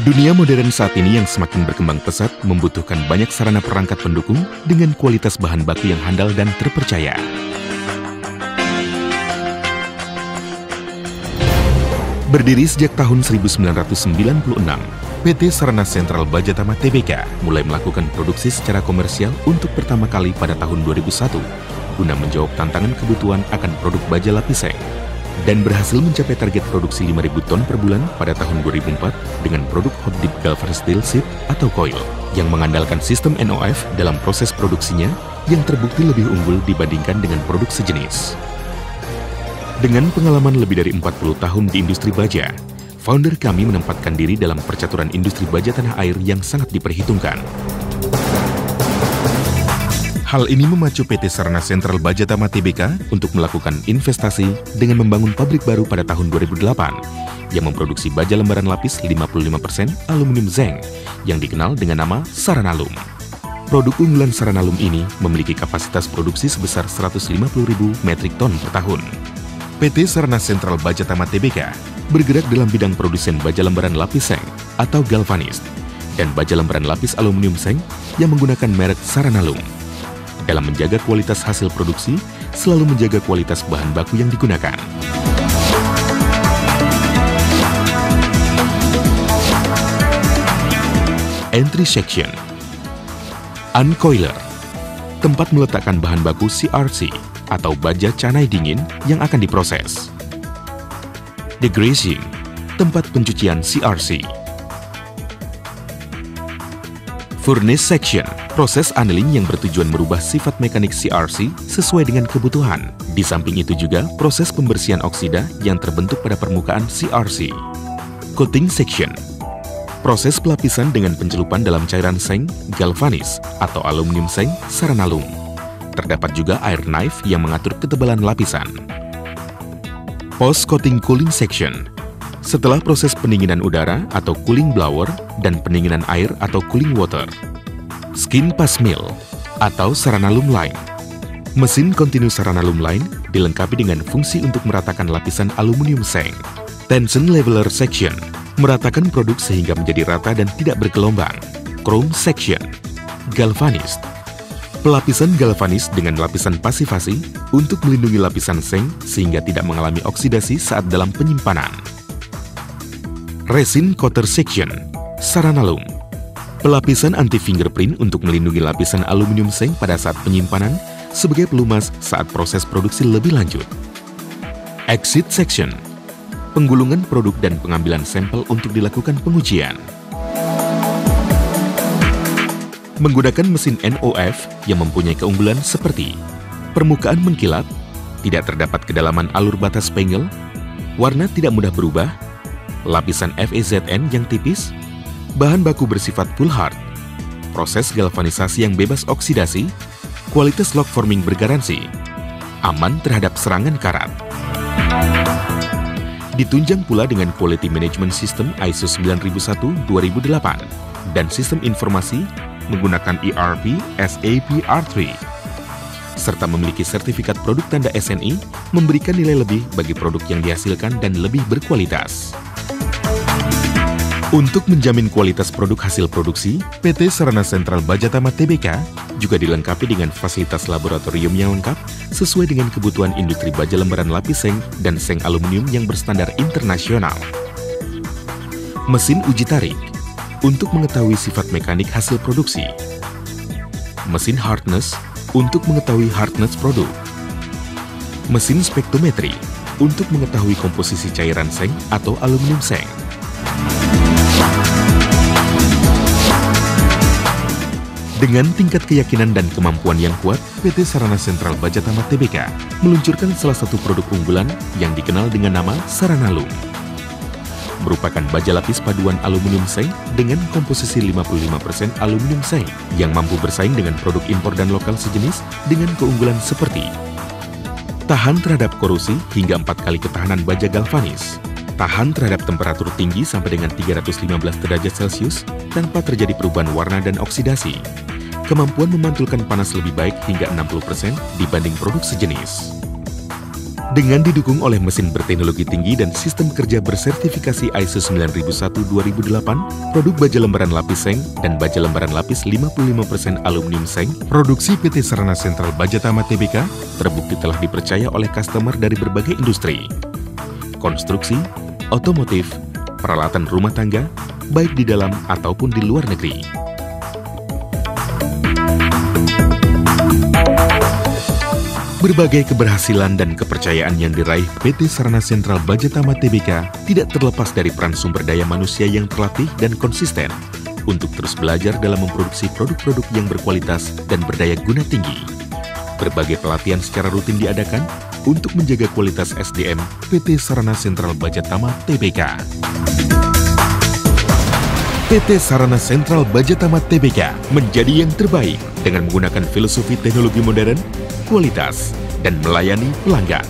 Dunia modern saat ini yang semakin berkembang pesat membutuhkan banyak sarana perangkat pendukung dengan kualitas bahan baku yang handal dan terpercaya. Berdiri sejak tahun 1996, PT Sarana Sentral Baja Tama Tbk mulai melakukan produksi secara komersial untuk pertama kali pada tahun 2001 guna menjawab tantangan kebutuhan akan produk baja lapis seng, dan berhasil mencapai target produksi 5.000 ton per bulan pada tahun 2004 dengan produk Hot Dip Galvanized Steel Sheet atau coil yang mengandalkan sistem NOF dalam proses produksinya yang terbukti lebih unggul dibandingkan dengan produk sejenis. Dengan pengalaman lebih dari 40 tahun di industri baja, founder kami menempatkan diri dalam percaturan industri baja tanah air yang sangat diperhitungkan. Hal ini memacu PT Sarana Sentral Baja Tama Tbk untuk melakukan investasi dengan membangun pabrik baru pada tahun 2008 yang memproduksi baja lembaran lapis 55% aluminium zinc yang dikenal dengan nama Saranalum. Produk unggulan Saranalum ini memiliki kapasitas produksi sebesar 150.000 metrik ton per tahun. PT Sarana Sentral Baja Tama Tbk bergerak dalam bidang produsen baja lembaran lapis seng atau galvanized dan baja lembaran lapis aluminium seng yang menggunakan merek Saranalum. Dalam menjaga kualitas hasil produksi, selalu menjaga kualitas bahan baku yang digunakan. Entry Section. Uncoiler, tempat meletakkan bahan baku CRC atau baja canai dingin yang akan diproses. Degreasing, tempat pencucian CRC. Furnace Section, proses annealing yang bertujuan merubah sifat mekanik CRC sesuai dengan kebutuhan. Di samping itu juga proses pembersihan oksida yang terbentuk pada permukaan CRC. Coating Section, proses pelapisan dengan pencelupan dalam cairan seng, galvanis, atau aluminium seng, Saranalum. Terdapat juga air knife yang mengatur ketebalan lapisan. Post-coating cooling section. Setelah proses pendinginan udara atau cooling blower dan pendinginan air atau cooling water. Skin pass mill atau Saranalum line. Mesin kontinu Saranalum line dilengkapi dengan fungsi untuk meratakan lapisan aluminium seng. Tension leveler section, meratakan produk sehingga menjadi rata dan tidak bergelombang. Chrome section. Galvanized, pelapisan galvanis dengan lapisan pasivasi untuk melindungi lapisan seng sehingga tidak mengalami oksidasi saat dalam penyimpanan. Resin coater section, Saranalum, pelapisan anti-fingerprint untuk melindungi lapisan aluminium seng pada saat penyimpanan sebagai pelumas saat proses produksi lebih lanjut. Exit section, penggulungan produk dan pengambilan sampel untuk dilakukan pengujian. Menggunakan mesin NOF yang mempunyai keunggulan seperti permukaan mengkilat, tidak terdapat kedalaman alur batas penggel, warna tidak mudah berubah, lapisan FeZN yang tipis, bahan baku bersifat full hard, proses galvanisasi yang bebas oksidasi, kualitas lock forming bergaransi, aman terhadap serangan karat. Ditunjang pula dengan Quality Management System ISO 9001-2008 dan sistem informasi menggunakan ERP SAP R3, serta memiliki sertifikat produk tanda SNI memberikan nilai lebih bagi produk yang dihasilkan dan lebih berkualitas. Untuk menjamin kualitas produk hasil produksi, PT Sarana Sentral Baja Tama Tbk juga dilengkapi dengan fasilitas laboratorium yang lengkap sesuai dengan kebutuhan industri baja lembaran lapis seng dan seng aluminium yang berstandar internasional. Mesin uji tarik untuk mengetahui sifat mekanik hasil produksi. Mesin hardness untuk mengetahui hardness produk. Mesin spektrometri untuk mengetahui komposisi cairan seng atau aluminium seng. Dengan tingkat keyakinan dan kemampuan yang kuat, PT Sarana Sentral Baja Tama Tbk meluncurkan salah satu produk unggulan yang dikenal dengan nama Saranalum. Merupakan baja lapis paduan aluminium seng dengan komposisi 55% aluminium seng yang mampu bersaing dengan produk impor dan lokal sejenis dengan keunggulan seperti tahan terhadap korosi hingga 4 kali ketahanan baja galvanis, tahan terhadap temperatur tinggi sampai dengan 315 derajat Celcius tanpa terjadi perubahan warna dan oksidasi, kemampuan memantulkan panas lebih baik hingga 60% dibanding produk sejenis. Dengan didukung oleh mesin berteknologi tinggi dan sistem kerja bersertifikasi ISO 9001-2008, produk baja lembaran lapis seng dan baja lembaran lapis 55% aluminium seng, produksi PT Sarana Sentral Bajatama Tbk terbukti telah dipercaya oleh customer dari berbagai industri, konstruksi, otomotif, peralatan rumah tangga, baik di dalam ataupun di luar negeri. Berbagai keberhasilan dan kepercayaan yang diraih PT Sarana Sentral Bajatama Tbk tidak terlepas dari peran sumber daya manusia yang terlatih dan konsisten untuk terus belajar dalam memproduksi produk-produk yang berkualitas dan berdaya guna tinggi. Berbagai pelatihan secara rutin diadakan untuk menjaga kualitas SDM PT Sarana Sentral Bajatama Tbk. PT Sarana Sentral Bajatama Tbk menjadi yang terbaik dengan menggunakan filosofi teknologi modern, kualitas, dan melayani pelanggan.